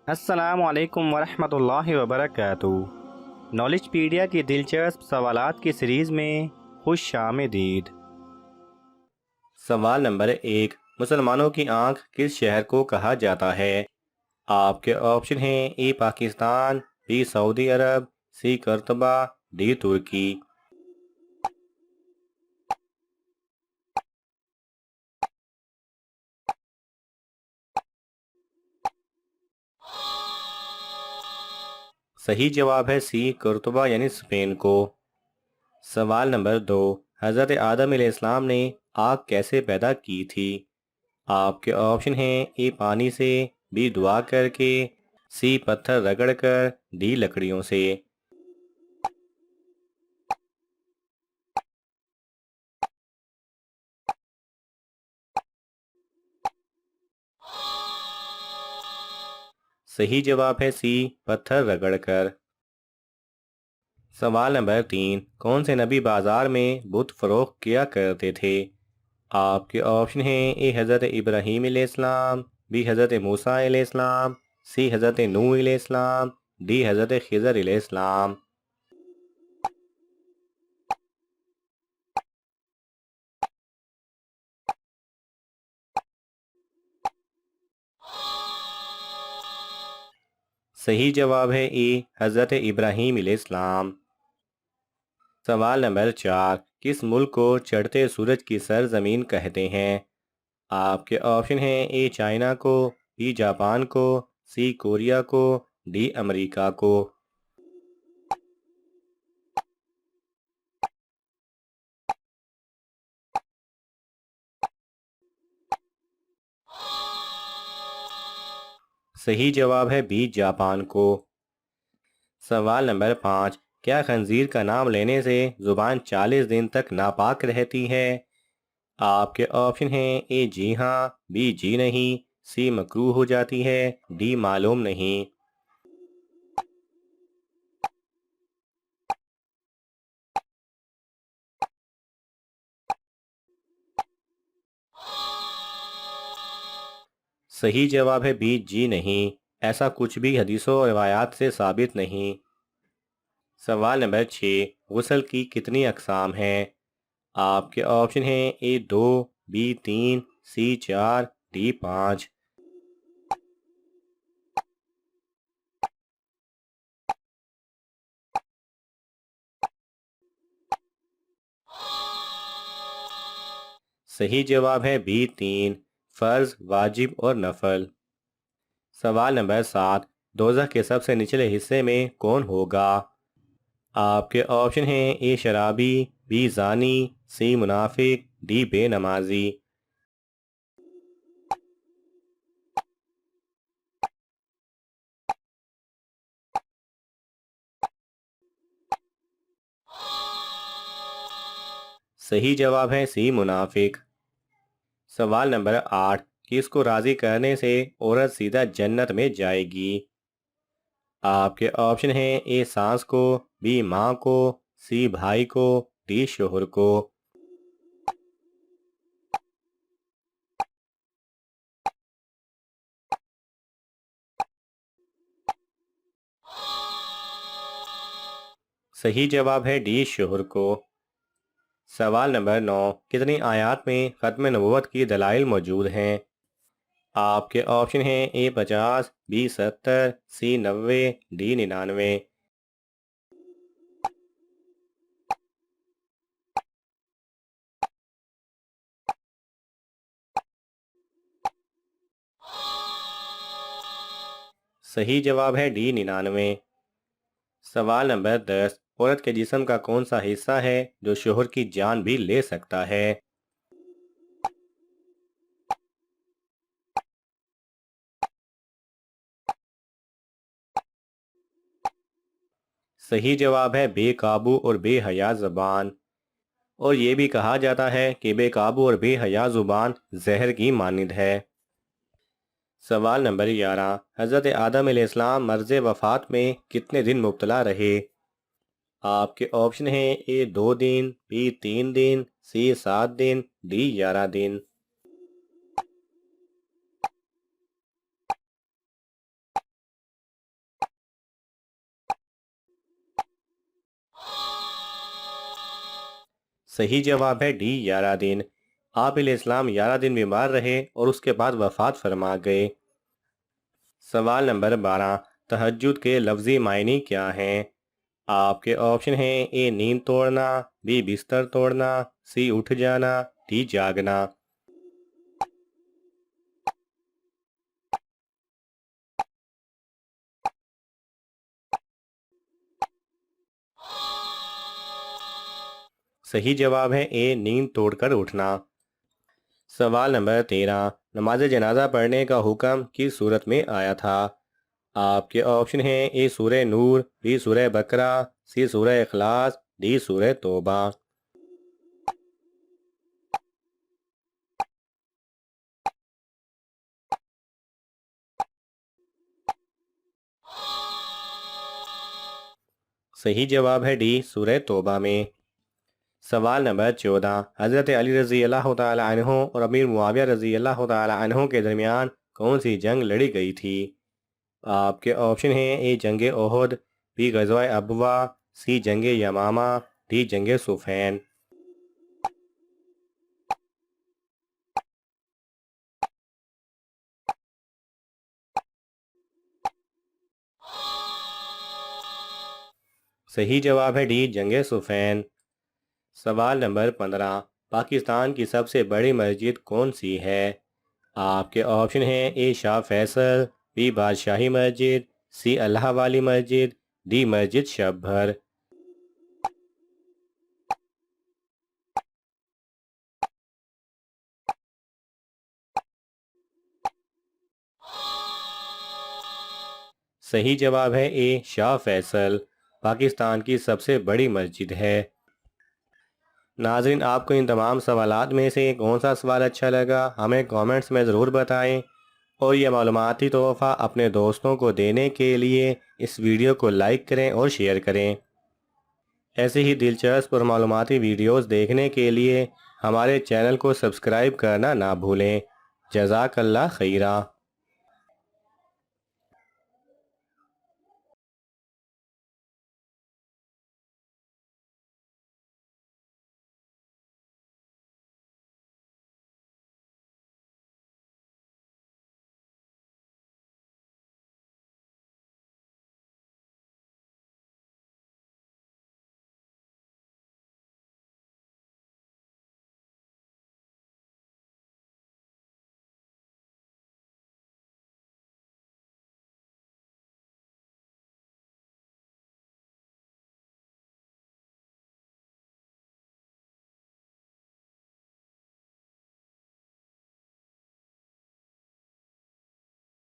السلام علیکم ورحمۃ اللہ وبرکاتہ۔ نالج پیڈیا کی دلچسپ سوالات کی سیریز میں خوش آمدید۔ سوال نمبر 1، مسلمانوں کی آنکھ کس شہر کو کہا جاتا ہے؟ آپ کے آپشن ہیں اے پاکستان، بی سعودی عرب، سی قرطبہ، ڈی ترکی۔ صحیح جواب ہے سی قرطبہ یعنی اسپین کو۔ سوال نمبر 2، حضرت آدم علیہ السلام نے آگ کیسے پیدا کی تھی؟ آپ کے آپشن ہیں اے پانی سے، بی دعا کر کے، سی پتھر رگڑ کر، ڈی لکڑیوں سے۔ صحیح جواب ہے سی پتھر رگڑ کر۔ سوال نمبر 3، کون سے نبی بازار میں بت فروخت کیا کرتے تھے؟ آپ کے آپشن ہیں اے حضرت ابراہیم علیہ السلام، بی حضرت موسیٰ علیہ السلام، سی حضرت نوح علیہ السلام، ڈی حضرت خضر علیہ السلام۔ صحیح جواب ہے اے حضرت ابراہیم علیہ السلام۔ سوال نمبر 4، کس ملک کو چڑھتے سورج کی سرزمین کہتے ہیں؟ آپ کے آپشن ہیں اے چائنا کو، بی جاپان کو، سی کوریا کو، ڈی امریکہ کو۔ صحیح جواب ہے بی جاپان کو۔ سوال نمبر 5، کیا خنزیر کا نام لینے سے زبان 40 دن تک ناپاک رہتی ہے؟ آپ کے آپشن ہیں اے جی ہاں، بی جی نہیں، سی مکروہ ہو جاتی ہے، ڈی معلوم نہیں۔ صحیح جواب ہے بی جی نہیں، ایسا کچھ بھی حدیث و روایات سے ثابت نہیں۔ سوال نمبر 6، غسل کی کتنی اقسام ہیں؟ آپ کے آپشن ہیں اے 2، بی 3، سی 4، ڈی 5۔ صحیح جواب ہے بی 3، فرض، واجب اور نفل۔ سوال نمبر 7، دوزخ کے سب سے نچلے حصے میں کون ہوگا؟ آپ کے آپشن ہیں اے شرابی، بی زانی، سی منافق، ڈی بے نمازی۔ صحیح جواب ہے سی منافق۔ سوال نمبر 8، کس کو راضی کرنے سے عورت سیدھا جنت میں جائے گی؟ آپ کے آپشن ہیں اے ساس کو، بی ماں کو، سی بھائی کو، ڈی شوہر کو۔ صحیح جواب ہے ڈی شوہر کو۔ سوال نمبر 9، کتنی آیات میں ختم نبوت کی دلائل موجود ہیں؟ آپ کے آپشن ہیں اے 50، بی 70، سی 90، ڈی 99۔ صحیح جواب ہے ڈی 99۔ سوال نمبر 10، عورت کے جسم کا کون سا حصہ ہے جو شوہر کی جان بھی لے سکتا ہے؟ صحیح جواب ہے بے قابو اور بے حیا زبان۔ اور یہ بھی کہا جاتا ہے کہ بے قابو اور بے حیا زبان زہر کی مانند ہے۔ سوال نمبر 11، حضرت آدم علیہ السلام مرض وفات میں کتنے دن مبتلا رہے؟ آپ کے آپشن ہیں اے 2 دن، be 3 then, C 7 then, D 11 دن۔ صحیح جواب ہے ڈی 11 دن۔ آپ علیہ السلام 11 دن بیمار رہے اور اس کے بعد وفات فرما گئے۔ سوال نمبر 12، تہجد کے لفظی معنی کیا ہیں؟ آپ کے آپشن ہیں اے نیند توڑنا، بی بستر توڑنا، سی اٹھ جانا، ڈی جاگنا۔ صحیح جواب ہے اے نیند توڑ کر اٹھنا۔ سوال نمبر 13، نماز جنازہ پڑھنے کا حکم کس صورت میں آیا تھا؟ آپ کے آپشن ہیں اے سورہ نور، بی سورہ بقرہ، سی سورہ اخلاص، ڈی سورہ توبہ۔ صحیح جواب ہے ڈی سورہ توبہ میں۔ سوال نمبر 14، حضرت علی رضی اللہ تعالی عنہ اور امیر معاویہ رضی اللہ تعالی عنہ کے درمیان کون سی جنگ لڑی گئی تھی؟ آپ کے آپشن ہیں اے جنگ احد، بی غزوہ ابوا، سی جنگ یمامہ، ڈی جنگ صفین۔ صحیح جواب ہے ڈی جنگ صفین۔ سوال نمبر 15، پاکستان کی سب سے بڑی مسجد کون سی ہے؟ آپ کے آپشن ہیں اے شاہ فیصل، بی بادشاہی مسجد، سی اللہ والی مسجد، ڈی مسجد شب بھر۔ صحیح جواب ہے اے شاہ فیصل، پاکستان کی سب سے بڑی مسجد ہے۔ ناظرین، آپ کو ان تمام سوالات میں سے کون سا سوال اچھا لگا ہمیں کامنٹس میں ضرور بتائیں، اور یہ معلوماتی تحفہ اپنے دوستوں کو دینے کے لیے اس ویڈیو کو لائک کریں اور شیئر کریں۔ ایسے ہی دلچسپ اور معلوماتی ویڈیوز دیکھنے کے لیے ہمارے چینل کو سبسکرائب کرنا نہ بھولیں۔ جزاک اللہ خیرہ۔